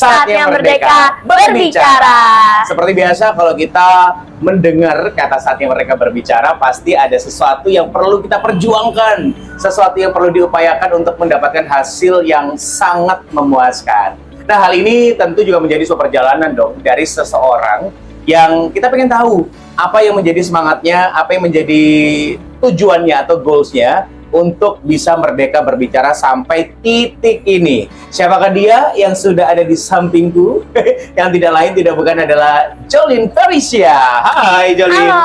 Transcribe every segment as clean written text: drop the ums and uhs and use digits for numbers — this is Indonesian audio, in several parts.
Saatnya Merdeka berbicara. Seperti biasa, kalau kita mendengar kata saatnya mereka berbicara, pasti ada sesuatu yang perlu kita perjuangkan, sesuatu yang perlu diupayakan untuk mendapatkan hasil yang sangat memuaskan. Nah, hal ini tentu juga menjadi sebuah perjalanan dong dari seseorang yang kita pengen tahu apa yang menjadi semangatnya, apa yang menjadi tujuannya atau goalsnya untuk bisa merdeka berbicara sampai titik ini. Siapakah dia yang sudah ada di sampingku? Yang tidak lain tidak bukan adalah Jolin Felicia. Hai Jolin. Halo.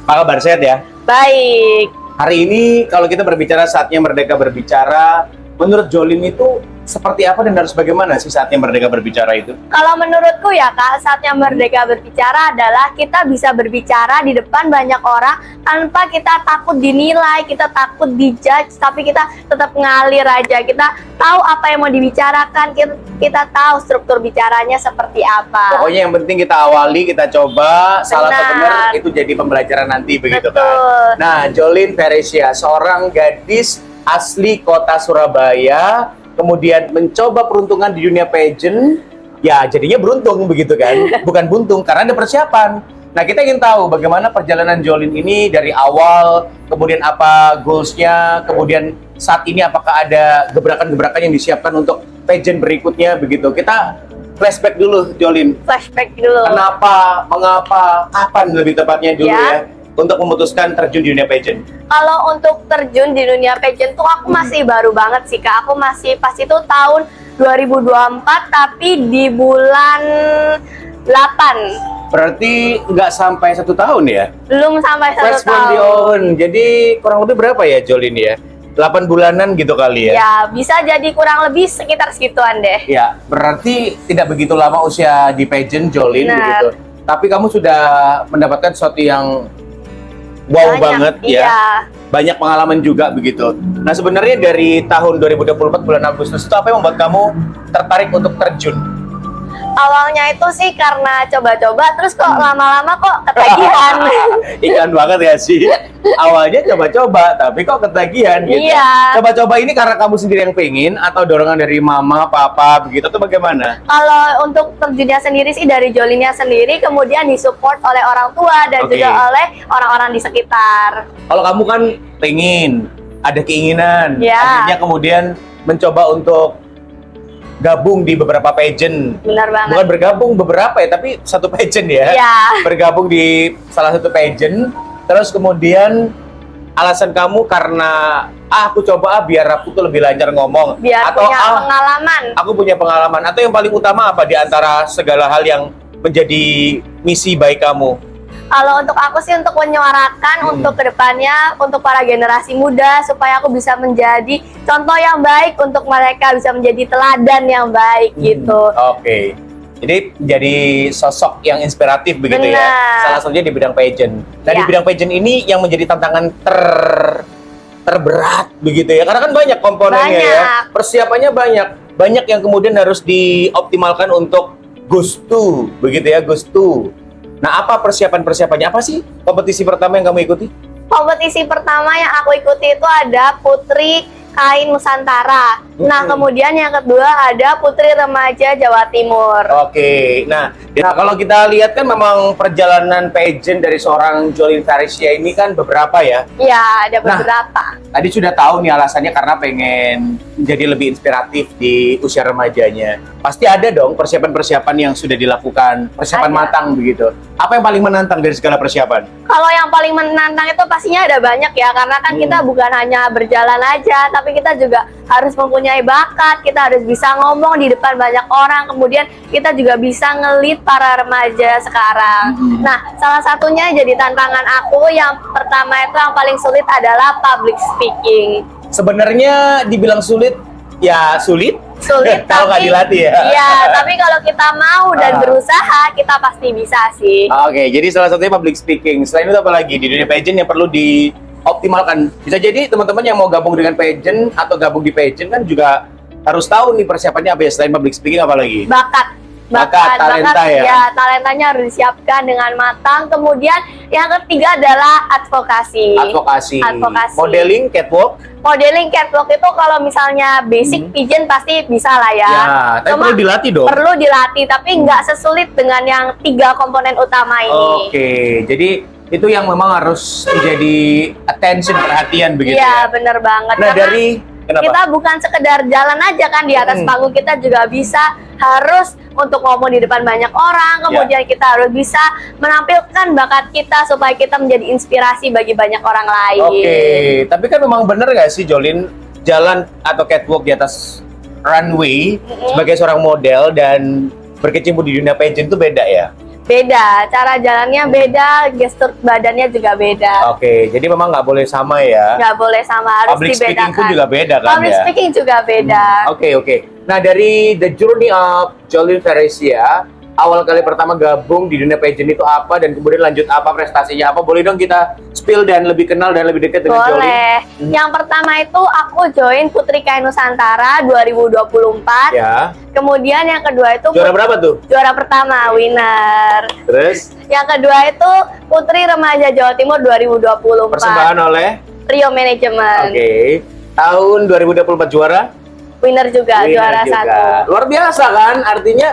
Apa kabar, sehat ya? Baik. Hari ini kalau kita berbicara saatnya merdeka berbicara, menurut Jolin itu seperti apa dan harus bagaimana sih saatnya merdeka berbicara itu? Kalau menurutku ya Kak, saatnya merdeka berbicara adalah kita bisa berbicara di depan banyak orang tanpa kita takut dinilai, kita takut dijudge, tapi kita tetap ngalir aja. Kita tahu apa yang mau dibicarakan, kita tahu struktur bicaranya seperti apa. Pokoknya yang penting kita awali, kita coba, salah atau Benar. benar itu jadi pembelajaran nanti, begitu Betul. kan? Nah, Jolin Felicia, seorang gadis asli kota Surabaya, kemudian mencoba peruntungan di dunia pageant, ya jadinya beruntung begitu kan, bukan buntung karena ada persiapan. Nah, kita ingin tahu bagaimana perjalanan Jolin ini dari awal, kemudian apa goalsnya, kemudian saat ini apakah ada gebrakan-gebrakan yang disiapkan untuk pageant berikutnya begitu. Kita flashback dulu Jolin, Flashback dulu. kenapa, mengapa, kapan lebih tepatnya dulu ya, untuk memutuskan terjun di dunia pageant. Kalau untuk terjun di dunia pageant tuh aku masih baru banget sih Kak. Aku masih pas itu tahun 2024 tapi di bulan 8. Berarti nggak sampai 1 tahun ya? Belum sampai 1 Fresh from the tahun. oven. Jadi kurang lebih berapa ya Jolin ya? 8 bulanan gitu kali ya? Ya, bisa jadi kurang lebih sekitar segituan deh. Ya, berarti tidak begitu lama usia di pageant Jolin Benar. begitu. Tapi kamu sudah mendapatkan sesuatu yang wow Banyak, banget ya. iya. Banyak pengalaman juga begitu. Nah, sebenarnya dari tahun 2024 bulan Agustus itu apa yang membuat kamu tertarik untuk terjun? Awalnya itu sih karena coba-coba, terus kok lama-lama kok ketagihan. Iklan banget ya sih. Awalnya coba-coba, tapi kok ketagihan gitu. Iya. Coba-coba ini karena kamu sendiri yang pengen atau dorongan dari mama, papa begitu atau bagaimana? Kalau untuk terjunnya sendiri sih dari Jolinnya sendiri, kemudian disupport oleh orang tua dan Oke. juga oleh orang-orang di sekitar. Kalau kamu kan pengen, ada keinginan, Ya. akhirnya kemudian mencoba untuk gabung di beberapa pageant. Benar banget. Bukan bergabung beberapa ya, tapi satu pageant ya. Iya. Bergabung di salah satu pageant, terus kemudian alasan kamu karena aku coba biar aku tuh lebih lancar ngomong, Biar atau punya pengalaman. aku punya pengalaman, atau yang paling utama apa di antara segala hal yang menjadi misi baik kamu? Kalau untuk aku sih untuk menyuarakan untuk kedepannya untuk para generasi muda supaya aku bisa menjadi contoh yang baik untuk mereka, bisa menjadi teladan yang baik gitu. Oke. Jadi jadi sosok yang inspiratif begitu ya. Benar. Salah satunya di bidang pageant. Nah, di Ya. bidang pageant ini yang menjadi tantangan terberat begitu ya. Karena kan banyak komponennya ya. Banyak. Persiapannya banyak. Banyak yang kemudian harus dioptimalkan untuk goes to begitu ya, goes to. Nah, apa persiapan-persiapannya? Apa sih kompetisi pertama yang kamu ikuti? Kompetisi pertama yang aku ikuti itu ada Putri Kain Nusantara. Nah, kemudian yang kedua ada Putri Remaja Jawa Timur. Oke, nah kalau kita lihat kan memang perjalanan pageant dari seorang Jolin Felicia ini kan beberapa ya. Ya, ada Nah. beberapa. Tadi sudah tahu nih alasannya karena pengen menjadi lebih inspiratif di usia remajanya. Pasti ada dong persiapan-persiapan yang sudah dilakukan, persiapan Ada. matang begitu. Apa yang paling menantang dari segala persiapan? Kalau yang paling menantang itu pastinya ada banyak ya, karena kan kita bukan hanya berjalan aja, tapi kita juga harus mempunyai bakat, kita harus bisa ngomong di depan banyak orang, kemudian kita juga bisa ngelit para remaja sekarang. Nah, salah satunya jadi tantangan aku yang pertama itu yang paling sulit adalah public speaking. Sebenarnya dibilang sulit, ya sulit. Sulit Kalau nggak tapi dilatih ya. Iya, tapi kalau kita mau dan berusaha, kita pasti bisa sih. Oke, jadi salah satunya public speaking. Selain itu apa lagi di dunia pageant yang perlu dioptimalkan? Bisa jadi teman-teman yang mau gabung dengan pageant atau gabung di pageant kan juga harus tahu nih persiapannya apa ya, selain public speaking apa lagi? Bakat. Bakat, talenta ya. Talentanya harus disiapkan dengan matang. Kemudian yang ketiga adalah advokasi. Advokasi. Modeling, catwalk. Modeling catwalk itu kalau misalnya basic pigeon pasti bisa lah ya. Ya, tapi Cuma perlu dilatih dong. Perlu dilatih, tapi nggak sesulit dengan yang 3 komponen utama ini. Oke, jadi itu yang memang harus menjadi attention, perhatian begitu Iya, ya. bener banget. Nah, Karena kenapa? kita bukan sekedar jalan aja kan di atas panggung, kita juga bisa harus untuk ngomong di depan banyak orang, kemudian kita harus bisa menampilkan bakat kita supaya kita menjadi inspirasi bagi banyak orang lain. Oke, tapi kan memang bener nggak sih Jolin, jalan atau catwalk di atas runway sebagai seorang model dan berkecimpung di dunia pageant itu beda ya? Beda, cara jalannya beda, gestur badannya juga beda. Oke, jadi memang nggak boleh sama ya? Nggak boleh sama, harus Public dibedakan. speaking pun juga beda kan Public ya? speaking juga beda. Oke. Nah, dari the journey of Jolin Theresia, awal kali pertama gabung di dunia pageant itu apa dan kemudian lanjut apa, prestasinya apa? Boleh dong kita spill dan lebih kenal dan lebih dekat dengan Jolin? Boleh. Yang pertama itu aku join Putri Kai Nusantara 2024. Ya. Kemudian yang kedua itu Juara berapa tuh? juara pertama, winner. Terus Yang kedua itu Putri Remaja Jawa Timur 2024. persembahan oleh? Rio Management. Oke. Tahun 2024 juara? Winner juga, Winner juara juga. 1. Luar biasa kan? Artinya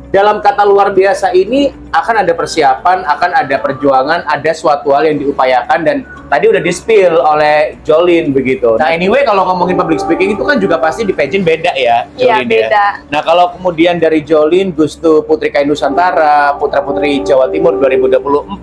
dalam kata luar biasa ini akan ada persiapan, akan ada perjuangan, ada suatu hal yang diupayakan dan tadi udah di-spill oleh Jolin begitu. Nah, anyway kalau ngomongin public speaking itu kan juga pasti di pageant beda ya, Iya, Jolin beda. ya. Nah, kalau kemudian dari Jolin Gustu Putri Kai Nusantara, Putra-putri Jawa Timur 2024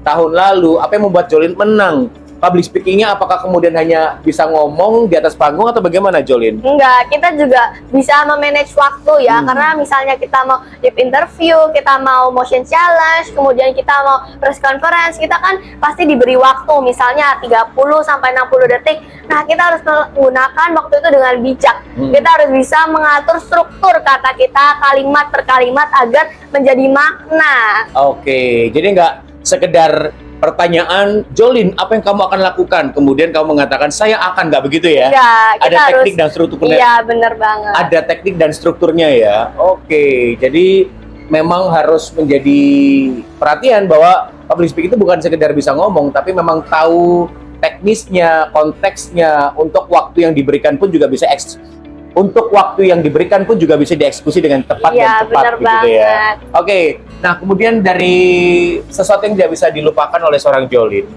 tahun lalu, apa yang membuat Jolin menang? Public speakingnya apakah kemudian hanya bisa ngomong di atas panggung atau bagaimana Jolin? Enggak, kita juga bisa memanage waktu ya, karena misalnya kita mau deep interview, kita mau motion challenge, kemudian kita mau press conference, kita kan pasti diberi waktu, misalnya 30 sampai 60 detik. Nah, kita harus menggunakan waktu itu dengan bijak. Kita harus bisa mengatur struktur kata kita, kalimat per kalimat agar menjadi makna. Oke, jadi nggak sekedar pertanyaan, Jolin, apa yang kamu akan lakukan? Kemudian kamu mengatakan, saya akan, nggak begitu ya? Enggak, kita Ada harus teknik dan strukturnya. Iya, bener banget. Ada teknik dan strukturnya ya. Oke, jadi memang harus menjadi perhatian bahwa public speaking itu bukan sekedar bisa ngomong, tapi memang tahu teknisnya, konteksnya, untuk waktu yang diberikan pun juga bisa dieksekusi dengan tepat Iya, dan cepat bener gitu ya. banget. Oke, nah kemudian dari sesuatu yang tidak bisa dilupakan oleh seorang Jolin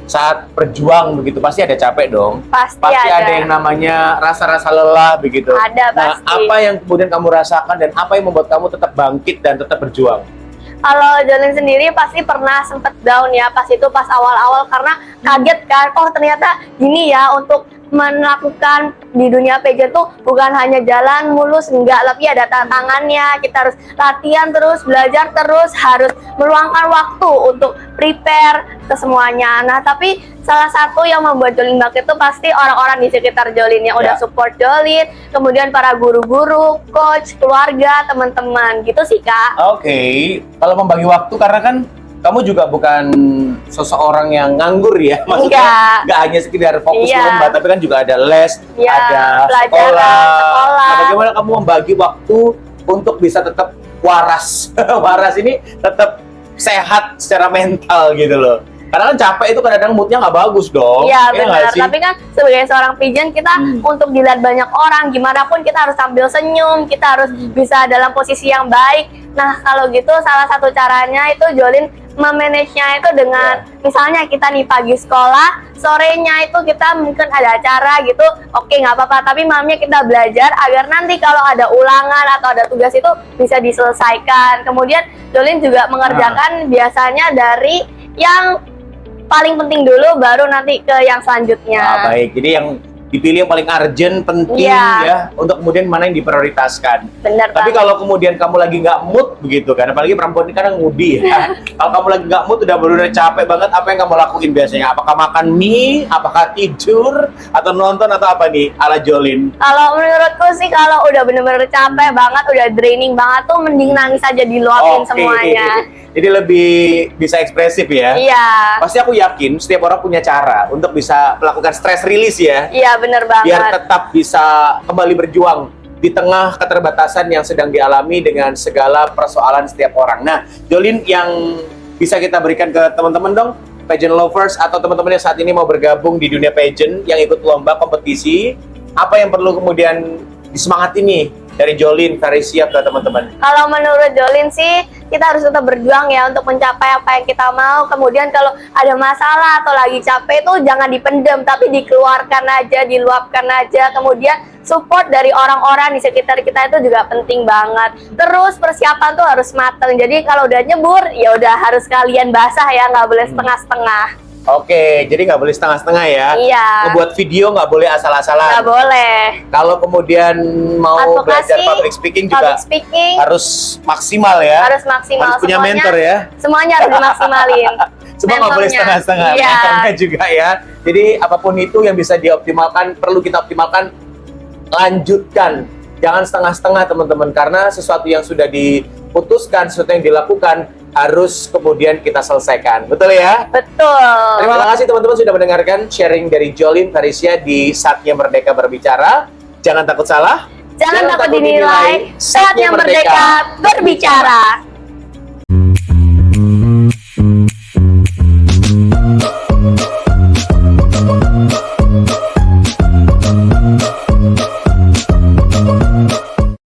saat berjuang begitu pasti ada capek dong. Pasti ada ada. yang namanya rasa-rasa lelah begitu. Ada, Nah, pasti. apa yang kemudian kamu rasakan dan apa yang membuat kamu tetap bangkit dan tetap berjuang? Kalau Jolin sendiri pasti pernah sempet down ya, pas awal-awal karena kaget kan, oh ternyata gini ya untuk melakukan di dunia pageant tuh bukan hanya jalan mulus, enggak, tapi ada tantangannya. Kita harus latihan terus, belajar terus, harus meluangkan waktu untuk prepare ke semuanya. Nah, tapi salah satu yang membuat Jolin bangkit itu pasti orang-orang di sekitar Jolin yang udah support Jolin, kemudian para guru-guru, coach, keluarga, teman-teman, gitu sih Kak. Oke, kalau membagi waktu karena kan kamu juga bukan seseorang yang nganggur ya, maksudnya nggak hanya sekedar fokus Iya. lomba, tapi kan juga ada les, Iya, ada pelajaran, sekolah. Nah, bagaimana kamu membagi waktu untuk bisa tetap waras, waras ini tetap sehat secara mental gitu loh. Karena kan capek itu kadang-kadang moodnya nggak bagus dong. Iya nggak benar, sih? tapi kan sebagai seorang pigeon kita untuk dilihat banyak orang, gimana pun kita harus sambil senyum, kita harus bisa dalam posisi yang baik. Nah kalau gitu salah satu caranya itu Jolin memanage-nya itu dengan misalnya kita nih pagi sekolah, sorenya itu kita mungkin ada acara gitu, oke nggak apa-apa, tapi malamnya kita belajar agar nanti kalau ada ulangan atau ada tugas itu bisa diselesaikan. Kemudian Jolin juga mengerjakan biasanya dari yang paling penting dulu, baru nanti ke yang selanjutnya. Ah, baik, jadi yang dipilih yang paling urgent, penting ya, untuk kemudian mana yang diprioritaskan. Bener Tapi banget. kalau kemudian kamu lagi nggak mood begitu kan, apalagi perempuan ini kadang moody ya. Kalau kamu lagi nggak mood, udah bener capek banget, apa yang kamu lakuin biasanya? Apakah makan mie, apakah tidur, atau nonton, atau apa nih ala Jolin? Kalau menurutku sih kalau udah bener-bener capek banget, udah draining banget tuh mending nangis aja, diluapin Oke. semuanya. Jadi lebih bisa ekspresif ya. Iya. Pasti aku yakin setiap orang punya cara untuk bisa melakukan stress release ya. Iya bener banget. Biar tetap bisa kembali berjuang di tengah keterbatasan yang sedang dialami dengan segala persoalan setiap orang. Nah, Jolin, yang bisa kita berikan ke teman-teman dong, pageant lovers atau teman-teman yang saat ini mau bergabung di dunia pageant yang ikut lomba kompetisi, apa yang perlu kemudian disemangati nih dari Jolin, Karisia ke teman-teman? Kalau menurut Jolin sih, kita harus tetap berjuang ya untuk mencapai apa yang kita mau. Kemudian kalau ada masalah atau lagi capek itu jangan dipendam, tapi dikeluarkan aja, diluapkan aja. Kemudian support dari orang-orang di sekitar kita itu juga penting banget. Terus persiapan tuh harus mateng. Jadi kalau udah nyebur, ya udah harus kalian basah ya, nggak boleh setengah-setengah. Oke, jadi nggak boleh setengah-setengah ya. Iya. Ngebuat video nggak boleh asal-asalan. Nggak boleh. Kalau kemudian mau Advokasi, belajar public speaking juga public speaking harus maksimal ya. harus maksimal. Harus punya Semuanya- mentor ya. Semuanya harus dimaksimalin. Semua nggak boleh Mentornya. setengah-setengah. Iya. Mentornya juga ya. Jadi apapun itu yang bisa dioptimalkan, perlu kita optimalkan, lanjutkan. Jangan setengah-setengah teman-teman, karena sesuatu yang sudah diputuskan, sesuatu yang dilakukan harus kemudian kita selesaikan. Betul ya? Betul. Terima kasih teman-teman sudah mendengarkan sharing dari Jolin Karisia di Saatnya Merdeka Berbicara. Jangan takut salah. Jangan takut dinilai, saatnya merdeka berbicara.